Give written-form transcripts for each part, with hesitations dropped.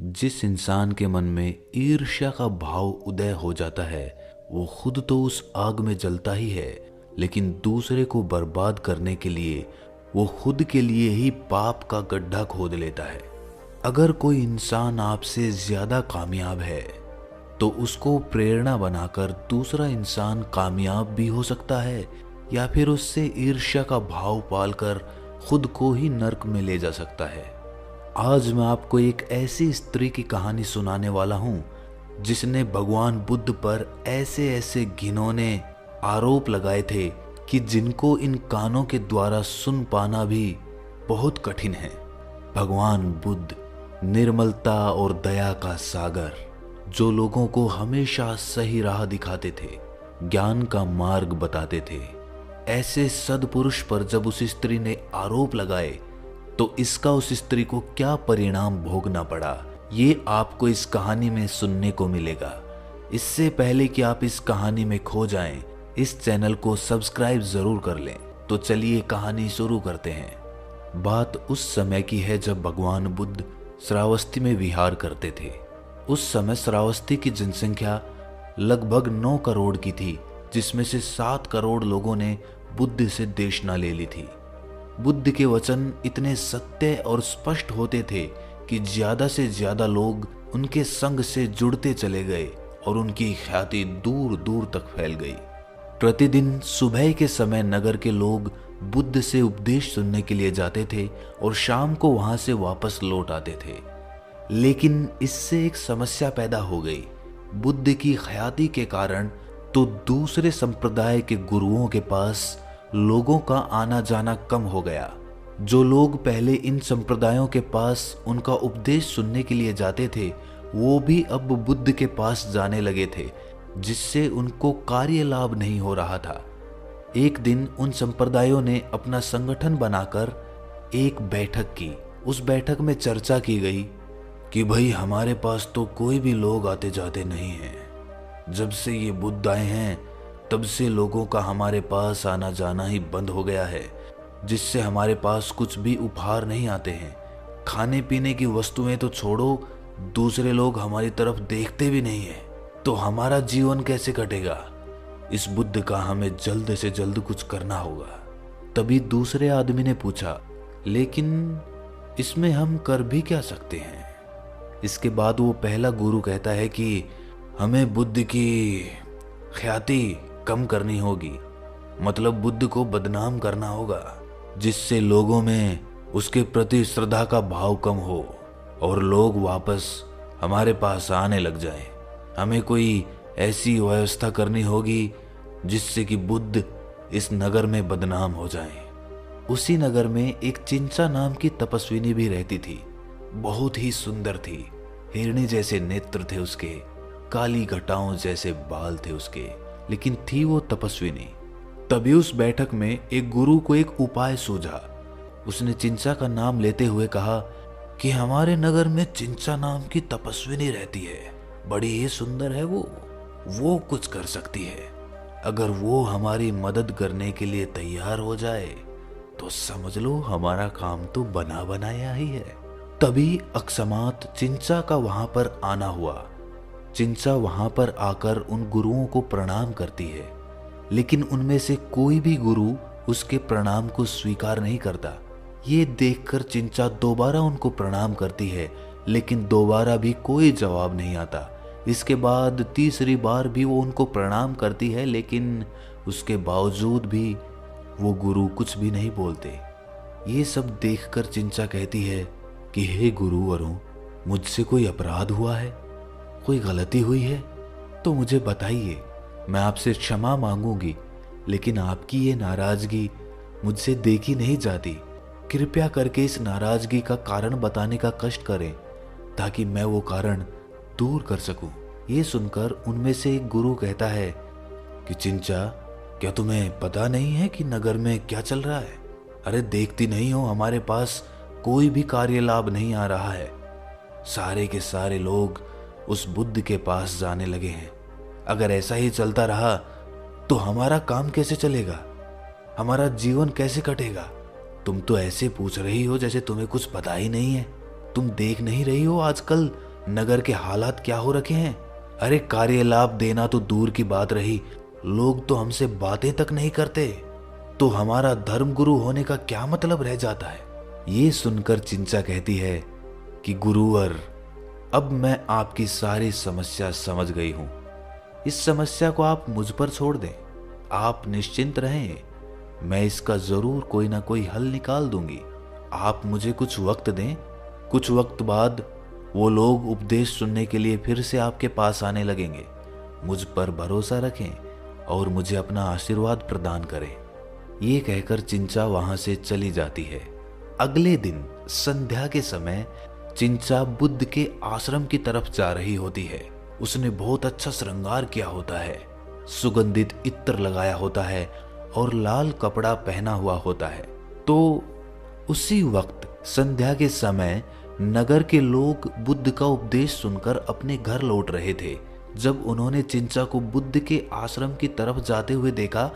जिस इंसान के मन में ईर्ष्या का भाव उदय हो जाता है वो खुद तो उस आग में जलता ही है, लेकिन दूसरे को बर्बाद करने के लिए वो खुद के लिए ही पाप का गड्ढा खोद लेता है। अगर कोई इंसान आपसे ज्यादा कामयाब है तो उसको प्रेरणा बनाकर दूसरा इंसान कामयाब भी हो सकता है, या फिर उससे ईर्ष्या का भाव पालकर खुद को ही नर्क में ले जा सकता है। आज मैं आपको एक ऐसी स्त्री की कहानी सुनाने वाला हूं जिसने भगवान बुद्ध पर ऐसे ऐसे घिनौने आरोप लगाए थे कि जिनको इन कानों के द्वारा सुन पाना भी बहुत कठिन है। भगवान बुद्ध निर्मलता और दया का सागर, जो लोगों को हमेशा सही राह दिखाते थे, ज्ञान का मार्ग बताते थे। ऐसे सद्पुरुष पर जब उस स्त्री ने आरोप लगाए तो इसका उस स्त्री को क्या परिणाम भोगना पड़ा, ये आपको इस कहानी में सुनने को मिलेगा। इससे पहले कि आप इस कहानी में खो जाएं, इस चैनल को सब्सक्राइब जरूर कर लें। तो चलिए कहानी शुरू करते हैं। बात उस समय की है जब भगवान बुद्ध श्रावस्ती में विहार करते थे। उस समय श्रावस्ती की जनसंख्या लगभग 9 करोड़ की थी, जिसमें से 7 करोड़ लोगों ने बुद्ध से देशना ले ली थी। बुद्ध के वचन इतने सत्य और स्पष्ट होते थे कि ज्यादा से ज्यादा लोग उनके संग से जुड़ते चले गए और उनकी ख्याति दूर दूर तक फैल गई। प्रतिदिन सुबह के समय नगर के लोग बुद्ध से उपदेश सुनने के लिए जाते थे और शाम को वहां से वापस लौट आते थे। लेकिन इससे एक समस्या पैदा हो गई। बुद्ध की ख्याति के कारण तो दूसरे संप्रदाय के गुरुओं के पास लोगों का आना जाना कम हो गया। जो लोग पहले इन संप्रदायों के पास उनका उपदेश सुनने के लिए जाते थे वो भी अब बुद्ध के पास जाने लगे थे, जिससे उनको कार्य लाभ नहीं हो रहा था। एक दिन उन संप्रदायों ने अपना संगठन बनाकर एक बैठक की। उस बैठक में चर्चा की गई कि भाई हमारे पास तो कोई भी लोग आते जाते नहीं हैं। जब से ये बुद्ध आए हैं तब से लोगों का हमारे पास आना जाना ही बंद हो गया है, जिससे हमारे पास कुछ भी उपहार नहीं आते हैं। खाने पीने की वस्तुएं तो छोड़ो, दूसरे लोग हमारी तरफ देखते भी नहीं है, तो हमारा जीवन कैसे कटेगा। इस बुद्ध का हमें जल्द से जल्द कुछ करना होगा। तभी दूसरे आदमी ने पूछा, लेकिन इसमें हम कर भी क्या सकते हैं। इसके बाद वो पहला गुरु कहता है कि हमें बुद्ध की ख्याति कम करनी होगी, मतलब बुद्ध को बदनाम करना होगा, जिससे लोगों में उसके प्रति श्रद्धा का भाव कम हो और लोग वापस हमारे पास आने लग जाएं। हमें कोई ऐसी व्यवस्था करनी होगी जिससे कि बुद्ध इस नगर में बदनाम हो जाएं। उसी नगर में एक चिंचा नाम की तपस्विनी भी रहती थी। बहुत ही सुंदर थी। हिरणी जैसे नेत्र थे उसके, काली घटाओं जैसे बाल थे उसके, लेकिन थी वो तपस्विनी। तभी उस बैठक में एक गुरु को एक उपाय सूझा। उसने चिंचा का नाम लेते हुए कहा कि हमारे नगर में चिंचा नाम की तपस्विनी रहती है, बड़ी ही सुंदर है वो कुछ कर सकती है। अगर वो हमारी मदद करने के लिए तैयार हो जाए तो समझ लो हमारा काम तो बना बनाया ही है। तभी अकस्मात चिंचा का वहां पर आना हुआ। चिंचा वहां पर आकर उन गुरुओं को प्रणाम करती है, लेकिन उनमें से कोई भी गुरु उसके प्रणाम को स्वीकार नहीं करता। ये देखकर चिंचा दोबारा उनको प्रणाम करती है, लेकिन दोबारा भी कोई जवाब नहीं आता। इसके बाद तीसरी बार भी वो उनको प्रणाम करती है, लेकिन उसके बावजूद भी वो गुरु कुछ भी नहीं बोलते। ये सब देखकर चिंचा कहती है कि हे गुरुवरों, मुझसे कोई अपराध हुआ है, कोई गलती हुई है तो मुझे बताइए, मैं आपसे क्षमा मांगूंगी, लेकिन आपकी ये नाराजगी मुझसे देखी नहीं जाती। कृपया करके इस नाराजगी का कारण बताने का कष्ट करें ताकि मैं वो कारण दूर कर सकूं। ये सुनकर उनमें से एक गुरु कहता है कि चिंचा, क्या तुम्हें पता नहीं है कि नगर में क्या चल रहा है? अरे देखती नहीं हो हमारे पास कोई भी कार्य लाभ नहीं आ रहा है। सारे के सारे लोग उस बुद्ध के पास जाने लगे हैं। अगर ऐसा ही चलता रहा तो हमारा काम कैसे चलेगा, हमारा जीवन कैसे कटेगा। तुम तो ऐसे पूछ रही हो जैसे तुम्हें कुछ पता ही नहीं है। तुम देख नहीं रही हो आजकल नगर के हालात क्या हो रखे हैं। अरे कार्य लाभ देना तो दूर की बात रही, लोग तो हमसे बातें तक नहीं करते, तो हमारा धर्मगुरु होने का क्या मतलब रह जाता है। ये सुनकर चिंचा कहती है कि गुरुवर, अब मैं आपकी सारी समस्या समझ गई हूं। इस समस्या को आप मुझ पर छोड़ दें, आप निश्चिंत रहें, मैं इसका जरूर कोई ना कोई हल निकाल दूंगी। आप मुझे कुछ वक्त दें, कुछ वक्त बाद वो लोग उपदेश सुनने के लिए फिर से आपके पास आने लगेंगे। मुझ पर भरोसा रखें और मुझे अपना आशीर्वाद प्रदान करें। ये कहकर चिंचा वहां से चली जाती है। अगले दिन संध्या के समय चिंचा बुद्ध के आश्रम की तरफ जा रही होती है। उसने बहुत अच्छा श्रृंगार किया होता है, सुगंधित इत्र लगाया होता है और लाल कपड़ा पहना हुआ होता है। तो उसी वक्त संध्या के समय नगर के लोग बुद्ध का उपदेश सुनकर अपने घर लौट रहे थे। जब उन्होंने चिंचा को बुद्ध के आश्रम की तरफ जाते हुए देखा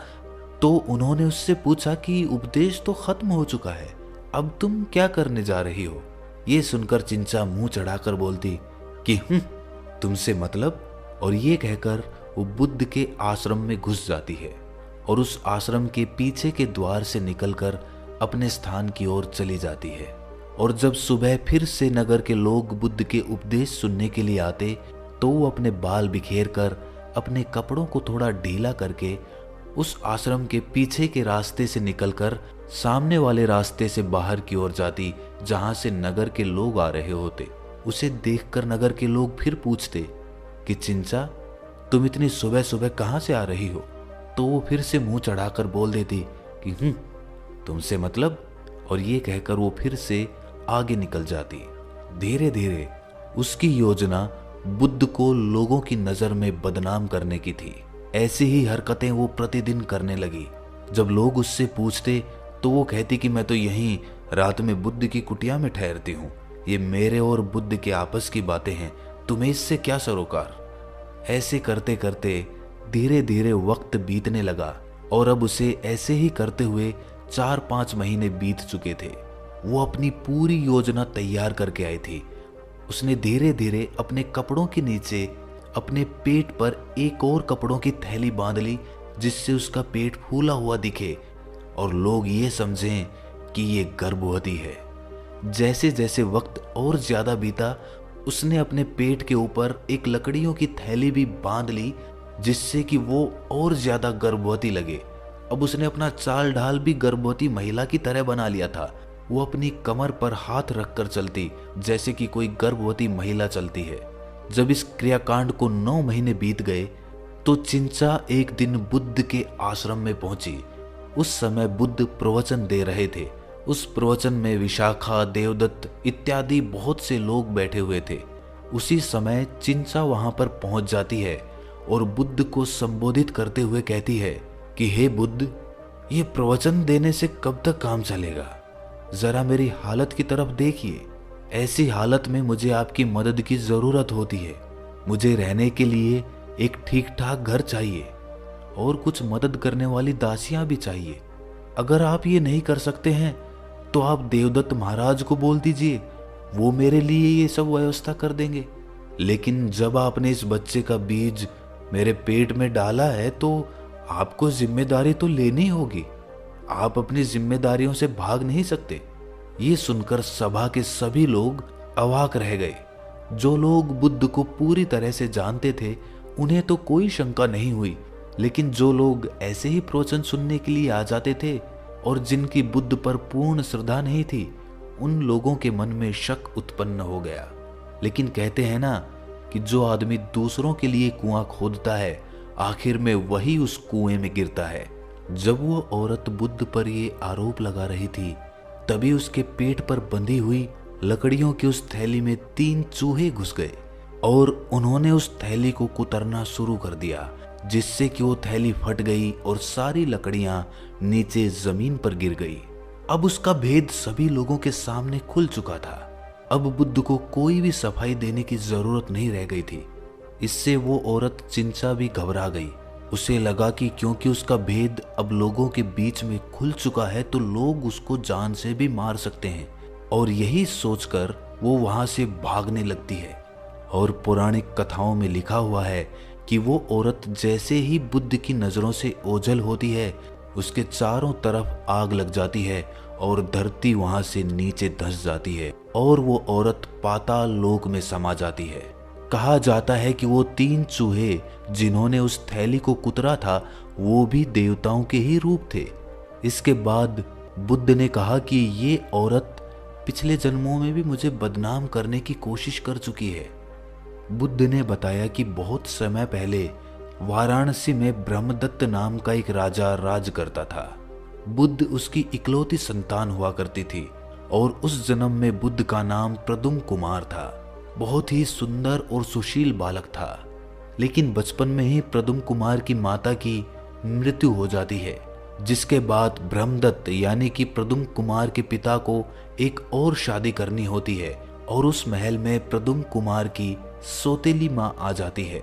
तो उन्होंने उससे पूछा कि उपदेश तो खत्म हो चुका है, अब तुम क्या करने जा रही हो। ये सुनकर चिंचा मुंह चढ़ाकर बोलती कि तुमसे मतलब, और ये कहकर वो बुद्ध के आश्रम में घुस जाती है और उस आश्रम के पीछे के द्वार से निकलकर अपने स्थान की ओर चली जाती है। और जब सुबह फिर से नगर के लोग बुद्ध के उपदेश सुनने के लिए आते तो वो अपने बाल बिखेर कर अपने कपड़ों को थोड़ा ढीला करके उस आश्रम के पीछे के रास्ते से निकलकर सामने वाले रास्ते से बाहर की ओर जाती, जहां से नगर के लोग आ रहे होते। उसे देखकर नगर के लोग फिर पूछते कि चिंचा, तुम इतनी सुबह सुबह कहां से आ रही हो। तो वो फिर से मुंह चढ़ाकर बोल देती कि तुमसे मतलब, और ये कहकर वो फिर से आगे निकल जाती। धीरे धीरे उसकी योजना बुद्ध को लोगों की नजर में बदनाम करने की थी। ऐसी ही हरकतें वो प्रतिदिन करने लगी। जब लोग उससे पूछते तो वो कहती कि मैं तो यहीं रात में बुद्ध की कुटिया में ठहरती हूँ, ये मेरे और बुद्ध के आपस की बातें हैं, तुम्हें इससे क्या सरोकार। ऐसे करते करते धीरे धीरे वक्त बीतने लगा और अब उसे ऐसे ही करते हुए 4-5 महीने बीत चुके थे। वो अपनी पूरी योजना तैयार करके आई थी। उसने धीरे धीरे अपने कपड़ों के नीचे अपने पेट पर एक और कपड़ों की थैली बांध ली, जिससे उसका पेट फूला हुआ दिखे और लोग ये समझें कि ये गर्भवती है। जैसे जैसे वक्त और ज्यादा बीता, उसने अपने पेट के ऊपर एक लकड़ियों की थैली भी बांध ली, जिससे कि वो और ज्यादा गर्भवती लगे। अब उसने अपना चाल ढाल भी गर्भवती महिला की तरह बना लिया था। वो अपनी कमर पर हाथ रखकर चलती, जैसे कि कोई गर्भवती महिला चलती है। जब इस क्रियाकांड को 9 महीने बीत गए तो चिंचा एक दिन बुद्ध के आश्रम में पहुंची। उस समय बुद्ध प्रवचन दे रहे थे। उस प्रवचन में विशाखा, देवदत्त इत्यादि बहुत से लोग बैठे हुए थे। उसी समय चिंचा वहां पर पहुंच जाती है और बुद्ध को संबोधित करते हुए कहती है कि हे बुद्ध, ये प्रवचन देने से कब तक काम चलेगा। जरा मेरी हालत की तरफ देखिए। ऐसी हालत में मुझे आपकी मदद की जरूरत होती है। मुझे रहने के लिए एक ठीक ठाक घर चाहिए और कुछ मदद करने वाली दासियां भी चाहिए। अगर आप ये नहीं कर सकते हैं तो आप देवदत्त महाराज को बोल दीजिए, वो मेरे लिए ये सब व्यवस्था कर देंगे। लेकिन जब आपने इस बच्चे का बीज मेरे पेट में डाला है तो आपको जिम्मेदारी तो लेनी होगी। आप अपनी जिम्मेदारियों से भाग नहीं सकते। ये सुनकर सभा के सभी लोग अवाक रह गए। जो लोग बुद्ध को पूरी तरह से जानते थे उन्हें तो कोई शंका नहीं हुई, लेकिन जो लोग ऐसे ही प्रवचन सुनने के लिए आ जाते थे और जिनकी बुद्ध पर पूर्ण श्रद्धा नहीं थी, उन लोगों के मन में शक उत्पन्न हो गया। लेकिन कहते हैं ना कि जो आदमी दूसरों के लिए कुआं खोदता है, आखिर में वही उस कुएं में गिरता है। जब वो औरत बुद्ध पर ये आरोप लगा रही थी, तभी उसके पेट पर बंधी हुई लकड़ियों की उस थैली में 3 चूहे घुस गए और उन्होंने उस थैली को कुतरना शुरू कर दिया, जिससे कि वो थैली फट गई और सारी लकड़ियां नीचे जमीन पर गिर गई। अब उसका भेद सभी लोगों के सामने खुल चुका था। अब बुद्ध को कोई भी सफाई देने की जरूरत नहीं रह गई थी। इससे वो औरत चिंचा भी घबरा गई। उसे लगा कि क्योंकि उसका भेद अब लोगों के बीच में खुल चुका है तो लोग उसको जान से भी मार सकते हैं, और यही सोचकर वो वहां से भागने लगती है। और पौराणिक कथाओं में लिखा हुआ है कि वो औरत जैसे ही बुद्ध की नजरों से ओझल होती है, उसके चारों तरफ आग लग जाती है और धरती वहां से नीचे धंस जाती है और वो औरत पाताल लोक में समा जाती है। कहा जाता है कि वो 3 चूहे जिन्होंने उस थैली को कुतरा था, वो भी देवताओं के ही रूप थे। इसके बाद बुद्ध ने कहा कि ये औरत पिछले जन्मों में भी मुझे बदनाम करने की कोशिश कर चुकी है। बुद्ध ने बताया कि बहुत समय पहले वाराणसी में ब्रह्मदत्त नाम का एक राजा राज करता था। बुद्ध उसकी इकलौती संतान हुआ करती थी और उस जन्म में बुद्ध का नाम प्रद्युम्न कुमार था। बहुत ही सुंदर और सुशील बालक था, लेकिन बचपन में ही प्रद्युम्न कुमार की माता की मृत्यु हो जाती है, जिसके बाद ब्रह्मदत्त यानी कि प्रद्युम्न कुमार के पिता को एक और शादी करनी होती है और उस महल में प्रद्युम्न कुमार की सौतेली मां आ जाती है।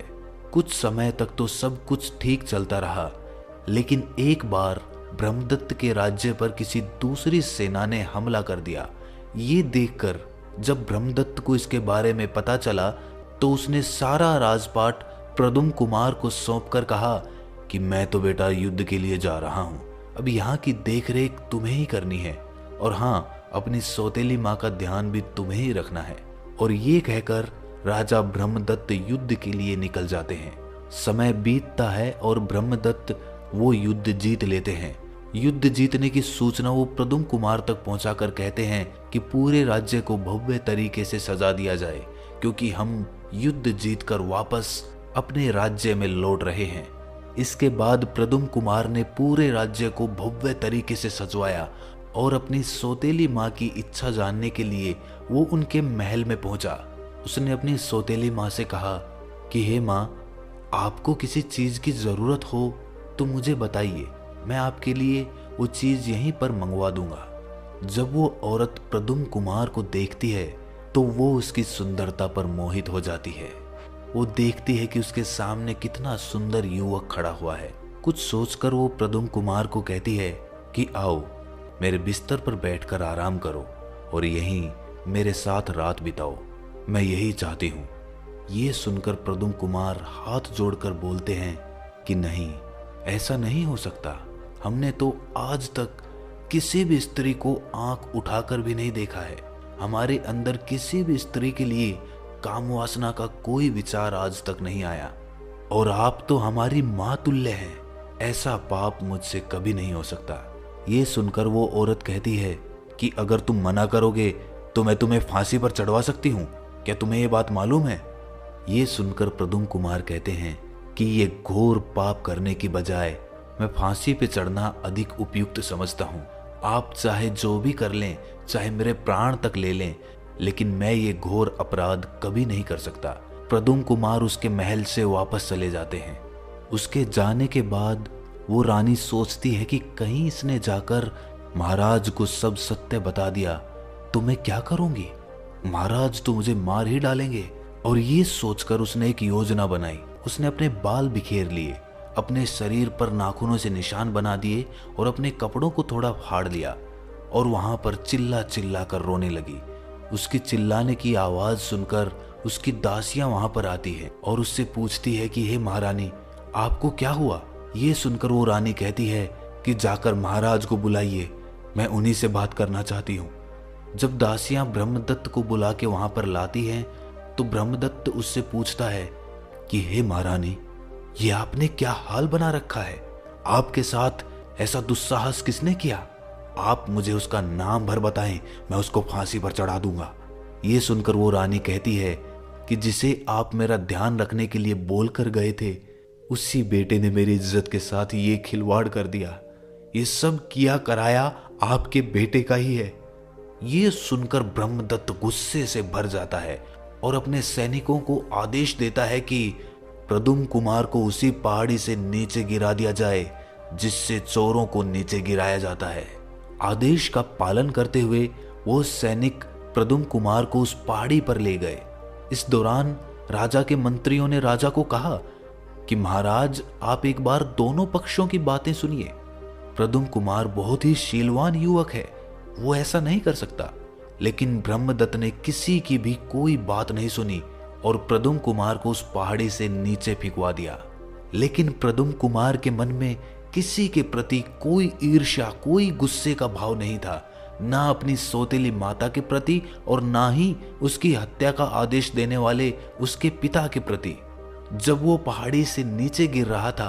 कुछ समय तक तो सब कुछ ठीक चलता रहा, लेकिन एक बार ब्रह्मदत्त के राज्य पर किसी दूसरी सेना ने हमला कर दिया। ये देखकर जब ब्रह्मदत्त को इसके बारे में पता चला तो उसने सारा राजपाट प्रद्युम्न कुमार को सौंपकर कहा कि मैं तो बेटा युद्ध के लिए जा रहा हूं, अब यहाँ की देखरेख तुम्हें ही करनी है और हाँ, अपनी सौतेली माँ का ध्यान भी तुम्हें ही रखना है। और ये कहकर राजा ब्रह्मदत्त युद्ध के लिए निकल जाते हैं। समय बीतता है और ब्रह्मदत्त वो युद्ध जीत लेते हैं। युद्ध जीतने की सूचना वो प्रद्युम्न कुमार तक पहुंचाकर कहते हैं कि पूरे राज्य को भव्य तरीके से सजा दिया जाए, क्योंकि हम युद्ध जीतकर वापस अपने राज्य में लौट रहे हैं। इसके बाद प्रद्युम्न कुमार ने पूरे राज्य को भव्य तरीके से सजवाया और अपनी सौतेली माँ की इच्छा जानने के लिए वो उनके महल में पहुंचा। उसने अपनी सौतेली माँ से कहा कि हे माँ, आपको किसी चीज की जरूरत हो तो मुझे बताइए, मैं आपके लिए वो चीज यहीं पर मंगवा दूंगा। जब वो औरत प्रद्युम्न कुमार को देखती है तो वो उसकी सुंदरता पर मोहित हो जाती है। वो देखती है कि उसके सामने कितना सुंदर युवक खड़ा हुआ है। कुछ सोचकर वो प्रद्युम्न कुमार को कहती है कि आओ, मेरे बिस्तर पर बैठकर आराम करो और यहीं मेरे साथ रात बिताओ, मैं यही चाहती हूँ। ये सुनकर प्रद्युम्न कुमार हाथ जोड़कर बोलते हैं कि नहीं, ऐसा नहीं हो सकता। हमने तो आज तक किसी भी स्त्री को आंख उठाकर भी नहीं देखा है। हमारे अंदर किसी भी स्त्री के लिए काम वासना का कोई विचार आज तक नहीं आया और आप तो हमारी माँ तुल्य हैं। ऐसा पाप मुझसे कभी नहीं हो सकता। ये सुनकर वो औरत कहती है कि अगर तुम मना करोगे तो मैं तुम्हें फांसी पर चढ़वा सकती हूँ, क्या तुम्हें ये बात मालूम है? ये सुनकर प्रद्युम्न कुमार कहते हैं कि ये घोर पाप करने की बजाय मैं फांसी पे चढ़ना अधिक उपयुक्त समझता हूँ। आप चाहे जो भी कर लें, चाहे मेरे प्राण तक ले लें, लेकिन मैं ये घोर अपराध कभी नहीं कर सकता। प्रद्युम्न कुमार उसके महल से वापस चले जाते हैं। उसके जाने के बाद वो रानी सोचती है कि कहीं इसने जाकर महाराज को सब सत्य बता दिया तो मैं क्या करूंगी, महाराज तो मुझे मार ही डालेंगे। और ये सोचकर उसने एक योजना बनाई। उसने अपने बाल बिखेर लिए, अपने शरीर पर नाखूनों से निशान बना दिए और अपने कपड़ों को थोड़ा फाड़ लिया और वहां पर चिल्ला चिल्ला कर रोने लगी। उसकी चिल्लाने की आवाज सुनकर उसकी दासियां वहां पर आती है और उससे पूछती है कि हे महारानी, आपको क्या हुआ? ये सुनकर वो रानी कहती है कि जाकर महाराज को बुलाइए, मैं उन्हीं से बात करना चाहती हूँ। जब दासियां ब्रह्मदत्त को बुला के वहां पर लाती हैं तो ब्रह्मदत्त उससे पूछता है कि हे महारानी, ये आपने क्या हाल बना रखा है? आपके साथ ऐसा दुस्साहस किसने किया? आप मुझे उसका नाम भर बताएं, मैं उसको फांसी पर चढ़ा दूंगा। ये सुनकर वो रानी कहती है कि जिसे आप मेरा ध्यान रखने के लिए बोल कर गए थे, उसी बेटे ने मेरी इज्जत के साथ ये खिलवाड़ कर दिया। ये सब किया कराया आपके बेटे का ही है। ये सुनकर ब्रह्मदत्त गुस्से से भर जाता है और अपने सैनिकों को आदेश देता है कि प्रद्युम्न कुमार को उसी पहाड़ी से नीचे गिरा दिया जाए जिससे चोरों को नीचे गिराया जाता है। आदेश का पालन करते हुए वो सैनिक प्रद्युम्न कुमार को उस पहाड़ी पर ले गए। इस दौरान राजा के मंत्रियों ने राजा को कहा कि महाराज, आप एक बार दोनों पक्षों की बातें सुनिए। प्रद्युम्न कुमार बहुत ही शीलवान युवक है, वो ऐसा नहीं कर सकता। लेकिन ब्रह्मदत्त ने किसी की भी कोई बात नहीं सुनी और प्रद्युम्न कुमार को उस पहाड़ी से नीचे फेंकवा दिया। लेकिन प्रद्युम्न कुमार के मन में किसी के प्रति कोई ईर्ष्या, कोई गुस्से का भाव नहीं था, ना अपनी सौतेली माता के प्रति और ना ही उसकी हत्या का आदेश देने वाले उसके पिता के प्रति। जब वो पहाड़ी से नीचे गिर रहा था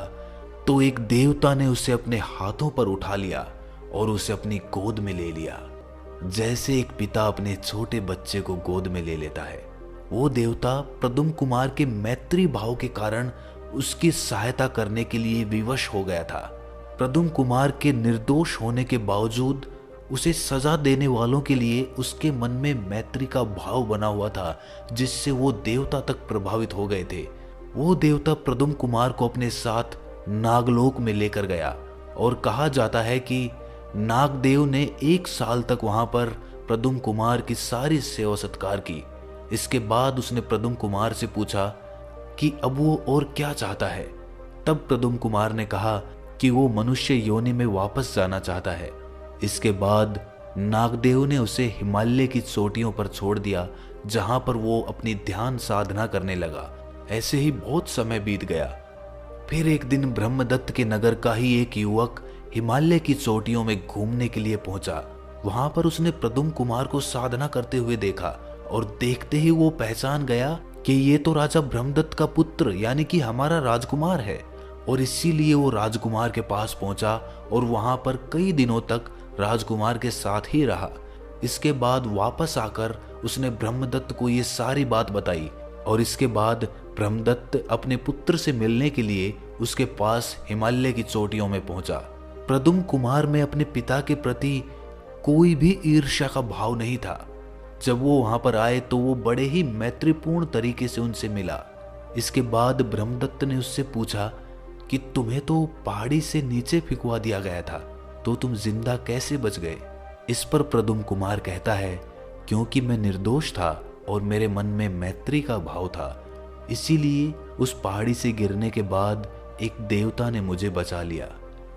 तो एक देवता ने उसे अपने हाथों पर उठा लिया और उसे अपनी गोद में ले लिया, जैसे एक पिता अपने छोटे बच्चे को गोद में ले लेता है। वो देवता प्रद्युम्न कुमार के मैत्री भाव के कारण उसकी सहायता करने के लिए विवश हो गया था। प्रद्युम्न कुमार के निर्दोष होने के बावजूद उसे सजा देने वालों के लिए उसके मन में मैत्री का भाव बना हुआ था, जिससे वो देवता तक प्रभावित हो गए थे। वो देवता प्रद्युम्न कुमार को अपने साथ नागलोक में लेकर गया और कहा जाता है कि नागदेव ने 1 साल तक वहां पर प्रद्युम्न कुमार की सारी सेवा सत्कार की। इसके बाद उसने प्रद्युम्न कुमार से पूछा कि अब वो और क्या चाहता है। तब प्रद्युम्न कुमार ने कहा कि वो मनुष्य योनि में वापस जाना चाहता है। इसके बाद नागदेव ने उसे हिमालय की चोटियों पर छोड़ दिया, जहां पर वो अपनी ध्यान साधना करने लगा। ऐसे ही बहुत समय बीत गया। फिर एक दिन ब्रह्मदत्त के नगर का ही एक युवक हिमालय की चोटियों में घूमने के लिए पहुंचा। वहां पर उसने प्रद्युम्न कुमार को साधना करते हुए देखा और देखते ही वो पहचान गया कि ये तो राजा ब्रह्मदत्त का पुत्र यानी कि हमारा राजकुमार है। और इसीलिए वो राजकुमार के पास पहुंचा और वहां पर कई दिनों तक राजकुमार के साथ ही रहा। इसके बाद वापस आकर उसने ब्रह्मदत्त को ये सारी बात बताई और इसके बाद ब्रह्मदत्त अपने पुत्र से मिलने के लिए उसके पास हिमालय की चोटियों में पहुंचा। प्रद्युम्न कुमार में अपने पिता के प्रति कोई भी ईर्ष्या का भाव नहीं था। जब वो वहां पर आए तो वो बड़े ही मैत्रीपूर्ण तरीके से उनसे मिला। इसके बाद ब्रह्मदत्त ने उससे पूछा कि तुम्हें तो पहाड़ी से नीचे फेंकवा दिया गया था, तो तुम जिंदा कैसे बच गए। इस पर प्रद्युम्न कुमार कहता है, क्योंकि मैं निर्दोष था और मेरे मन में मैत्री का भाव था, इसीलिए उस पहाड़ी से गिरने के बाद एक देवता ने मुझे बचा लिया।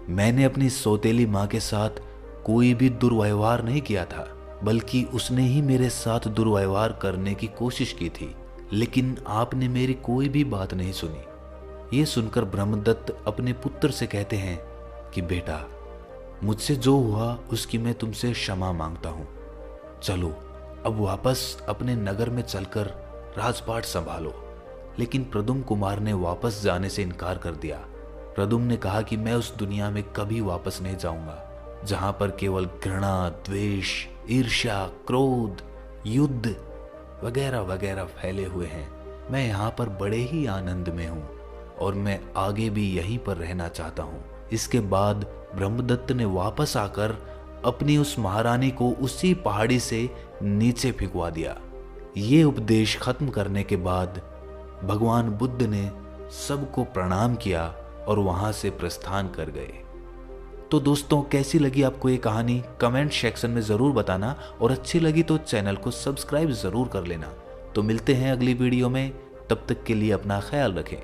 मैंने अपनी सौतेली माँ के साथ कोई भी दुर्व्यवहार नहीं किया था, बल्कि उसने ही मेरे साथ दुर्व्यवहार करने की कोशिश की थी, लेकिन आपने मेरी कोई भी बात नहीं सुनी। ये सुनकर ब्रह्मदत्त अपने पुत्र से कहते हैं कि बेटा, मुझसे जो हुआ उसकी मैं तुमसे क्षमा मांगता हूँ। चलो अब वापस अपने नगर में चलकर राजपाट संभालो। लेकिन प्रद्युम्न कुमार ने वापस जाने से इनकार कर दिया। प्रद्युम्न ने कहा कि मैं उस दुनिया में कभी वापस नहीं जाऊंगा जहां पर केवल घृणा, द्वेष, ईर्ष्या, क्रोध, युद्ध वगैरह वगैरह फैले हुए हैं। मैं यहाँ पर बड़े ही आनंद में हूँ और मैं आगे भी यहीं पर रहना चाहता हूँ। इसके बाद ब्रह्मदत्त ने वापस आकर अपनी उस महारानी को उसी पहाड़ी से नीचे फेंकवा दिया। ये उपदेश खत्म करने के बाद भगवान बुद्ध ने सबको प्रणाम किया और वहां से प्रस्थान कर गए। तो दोस्तों, कैसी लगी आपको ये कहानी कमेंट सेक्शन में ज़रूर बताना, और अच्छी लगी तो चैनल को सब्सक्राइब ज़रूर कर लेना। तो मिलते हैं अगली वीडियो में, तब तक के लिए अपना ख्याल रखें।